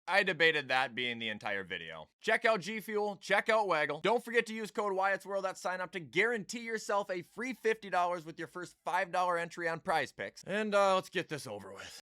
I debated that being the entire video. Check out G Fuel, check out Waggle. Don't forget to use code WyattzWorld at sign up to guarantee yourself a free $50 with your first $5 entry on Prize Picks. And let's get this over with.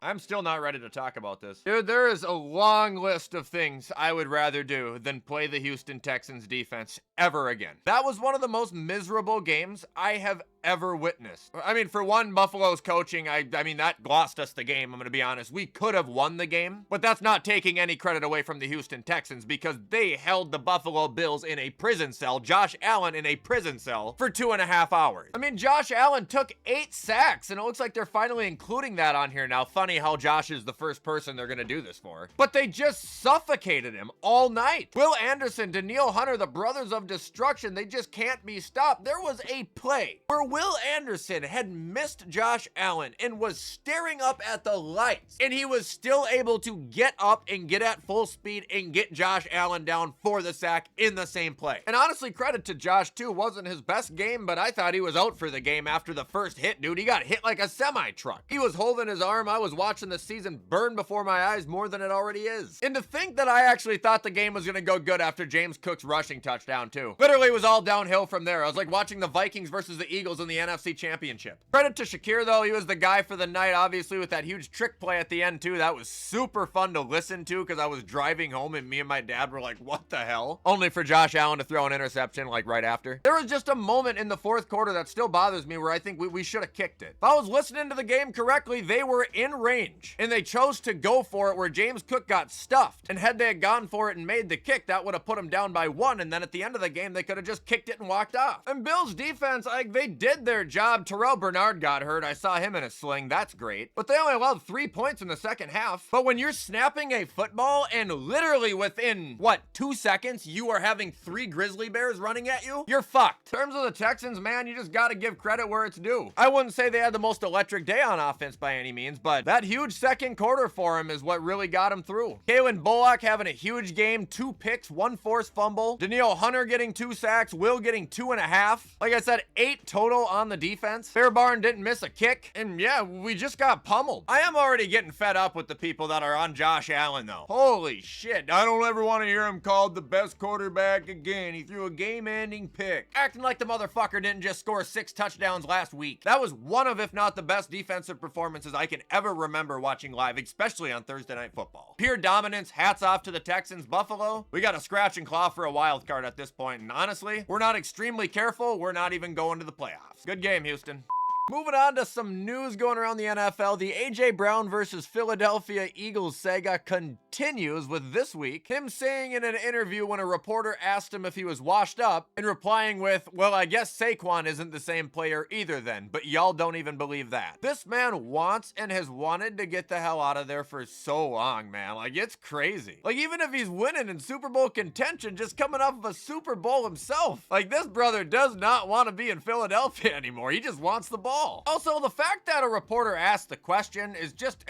I'm still not ready to talk about this. Dude, there is a long list of things I would rather do than play the Houston Texans defense ever again. That was one of the most miserable games I have ever witnessed. I mean, for one, Buffalo's coaching, I mean, that lost us the game, I'm gonna be honest. We could have won the game, but that's not taking any credit away from the Houston Texans because they held the Buffalo Bills in a prison cell, Josh Allen in a prison cell, for 2.5 hours. I mean, Josh Allen took 8 sacks, and it looks like they're finally including that on here now. Funny how Josh is the first person they're gonna do this for. But they just suffocated him all night. Will Anderson, Danielle Hunter, the brothers of destruction, they just can't be stopped. There was a play where Will Anderson had missed Josh Allen and was staring up at the lights, and he was still able to get up and get at full speed and get Josh Allen down for the sack in the same play. And honestly, credit to Josh too. Wasn't his best game, but I thought he was out for the game after the first hit, dude. He got hit like a semi-truck. He was holding his arm. I was watching the season burn before my eyes more than it already is. And to think that I actually thought the game was gonna go good after James Cook's rushing touchdown too. Literally was all downhill from there. I was like watching the Vikings versus the Eagles in the NFC Championship. Credit to Shakir though, he was the guy for the night, obviously, with that huge trick play at the end too. That was super fun to listen to because I was driving home and me and my dad were like, what the hell? Only for Josh Allen to throw an interception like right after. There was just a moment in the fourth quarter that still bothers me where I think we should have kicked it. If I was listening to the game correctly, they were in range and they chose to go for it where James Cook got stuffed. And had they had gone for it and made the kick, that would have put them down by 1, and then at the end of the game, they could have just kicked it and walked off. And Bills defense, like, they did their job. Terrell Bernard got hurt. I saw him in a sling. That's great. But they only allowed 3 points in the second half. But when you're snapping a football and literally within, what, 2 seconds, you are having 3 grizzly bears running at you, you're fucked. In terms of the Texans, man, you just gotta give credit where it's due. I wouldn't say they had the most electric day on offense by any means, but that huge second quarter for him is what really got him through. Kalen Bullock having a huge game, 2 picks, 1 forced fumble. Danielle Hunter getting 2 sacks, Will getting 2.5. Like I said, 8 total on the defense. Fairbarn didn't miss a kick, and yeah, we just got pummeled. I am already getting fed up with the people that are on Josh Allen though. Holy shit, I don't ever want to hear him called the best quarterback again. He threw a game-ending pick. Acting like the motherfucker didn't just score 6 touchdowns last week. That was one of, if not the best defensive performances I can ever remember watching live, especially on Thursday Night Football. Pure dominance, hats off to the Texans. Buffalo, we got to scratch and claw for a wild card at this point, and honestly, we're not extremely careful, we're not even going to the playoffs. Good game, Houston. Moving on to some news going around the NFL, the A.J. Brown versus Philadelphia Eagles saga continues with this week him saying in an interview when a reporter asked him if he was washed up and replying with, well, I guess Saquon isn't the same player either then, but y'all don't even believe that. This man wants and has wanted to get the hell out of there for so long, man. Like, it's crazy. Like, even if he's winning in Super Bowl contention, just coming off of a Super Bowl himself, like, this brother does not want to be in Philadelphia anymore. He just wants the ball. Also, the fact that a reporter asked the question is just,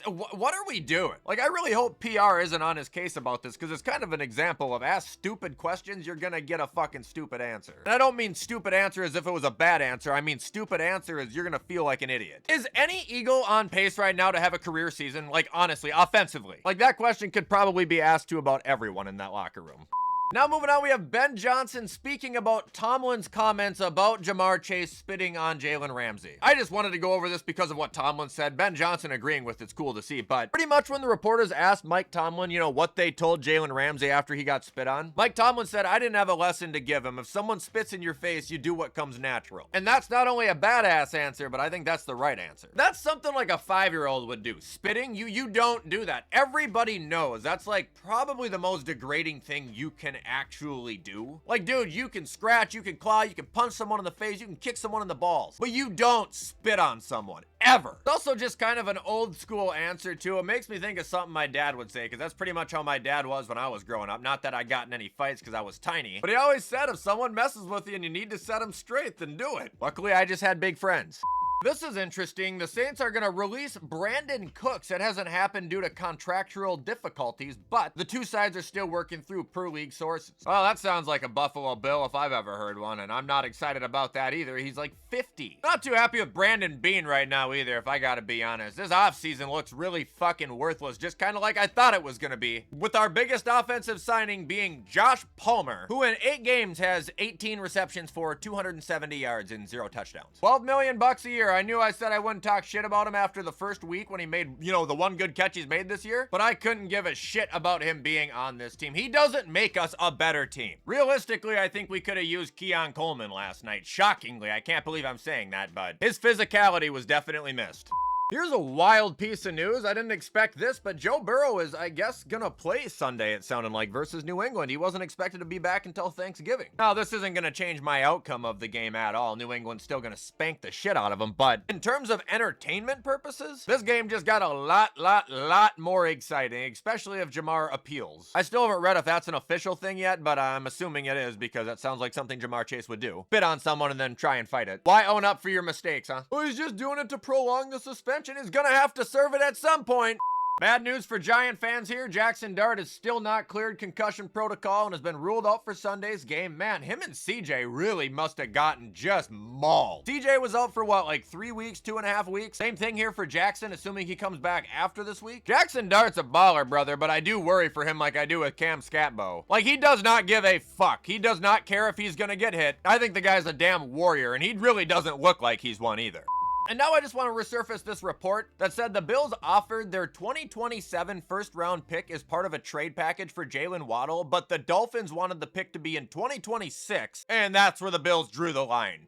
what are we doing? Like, I really hope PR isn't on his case about this because it's kind of an example of ask stupid questions, you're gonna get a fucking stupid answer. And I don't mean stupid answer as if it was a bad answer. I mean stupid answer as you're gonna feel like an idiot. Is any Eagle on pace right now to have a career season? Like, honestly, offensively? Like, that question could probably be asked to about everyone in that locker room. Now moving on, we have Ben Johnson speaking about Tomlin's comments about Jamar Chase spitting on Jalen Ramsey. I just wanted to go over this because of what Tomlin said. Ben Johnson agreeing with it's cool to see, but pretty much when the reporters asked Mike Tomlin, you know, what they told Jalen Ramsey after he got spit on, Mike Tomlin said, I didn't have a lesson to give him. If someone spits in your face, you do what comes natural. And that's not only a badass answer, but I think that's the right answer. That's something like a 5-year-old would do. Spitting, you don't do that. Everybody knows that's like probably the most degrading thing you can actually do. Like, dude, you can scratch, you can claw, you can punch someone in the face, you can kick someone in the balls, but you don't spit on someone. Ever. It's also just kind of an old school answer too. It makes me think of something my dad would say, because that's pretty much how my dad was when I was growing up. Not that I got in any fights because I was tiny, but he always said if someone messes with you and you need to set them straight, then do it. Luckily, I just had big friends. This is interesting. The Saints are going to release Brandon Cooks. It hasn't happened due to contractual difficulties, but the two sides are still working through per league sources. Well, that sounds like a Buffalo Bill if I've ever heard one, and I'm not excited about that either. He's like 50. Not too happy with Brandon Beane right now either, if I gotta be honest. This offseason looks really fucking worthless, just kind of like I thought it was going to be. With our biggest offensive signing being Josh Palmer, who in 8 games has 18 receptions for 270 yards and 0 touchdowns. $12 million a year. I knew I said I wouldn't talk shit about him after the first week when he made, you know, the one good catch he's made this year, but I couldn't give a shit about him being on this team. He doesn't make us a better team. Realistically, I think we could have used Keon Coleman last night. Shockingly, I can't believe I'm saying that, but his physicality was definitely missed. Here's a wild piece of news. I didn't expect this, but Joe Burrow is, I guess, gonna play Sunday, it sounded like, versus New England. He wasn't expected to be back until Thanksgiving. Now, this isn't gonna change my outcome of the game at all. New England's still gonna spank the shit out of them, but in terms of entertainment purposes, this game just got a lot more exciting, especially if Jamar appeals. I still haven't read if that's an official thing yet, but I'm assuming it is because that sounds like something Jamar Chase would do. Spit on someone and then try and fight it. Why own up for your mistakes, huh? Oh, he's just doing it to prolong the suspension. Is gonna have to serve it at some point. Bad news for Giant fans here. Jackson Dart is still not cleared concussion protocol and has been ruled out for Sunday's game. Man, him and CJ really must have gotten just mauled. CJ was out for what, like 3 weeks, 2.5 weeks? Same thing here for Jackson, assuming he comes back after this week. Jackson Dart's a baller, brother, but I do worry for him like I do with Cam Scatbo. Like, he does not give a fuck. He does not care if he's gonna get hit. I think the guy's a damn warrior, and he really doesn't look like he's one either. And now I just want to resurface this report that said the Bills offered their 2027 first-round pick as part of a trade package for Jalen Waddle, but the Dolphins wanted the pick to be in 2026, and that's where the Bills drew the line.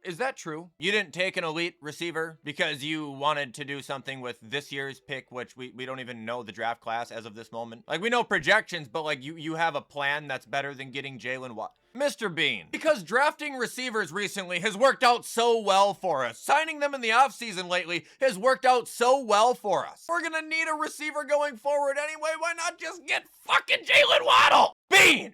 Is that true? You didn't take an elite receiver because you wanted to do something with this year's pick, which we don't even know the draft class as of this moment. Like, we know projections, but like you have a plan that's better than getting Jalen Waddle. Mr. Bean, because drafting receivers recently has worked out so well for us. Signing them in the offseason lately has worked out so well for us. We're gonna need a receiver going forward anyway. Why not just get fucking Jalen Waddle? Bean!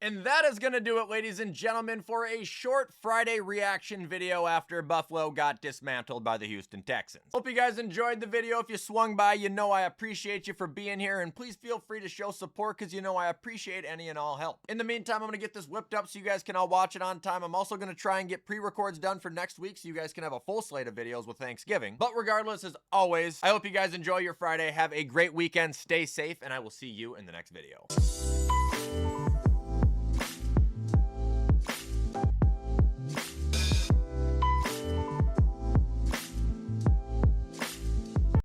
And that is going to do it, ladies and gentlemen, for a short Friday reaction video after Buffalo got dismantled by the Houston Texans. Hope you guys enjoyed the video. If you swung by, you know I appreciate you for being here, and please feel free to show support because you know I appreciate any and all help. In the meantime, I'm going to get this whipped up so you guys can all watch it on time. I'm also going to try and get pre-records done for next week so you guys can have a full slate of videos with Thanksgiving. But regardless, as always, I hope you guys enjoy your Friday. Have a great weekend. Stay safe, and I will see you in the next video.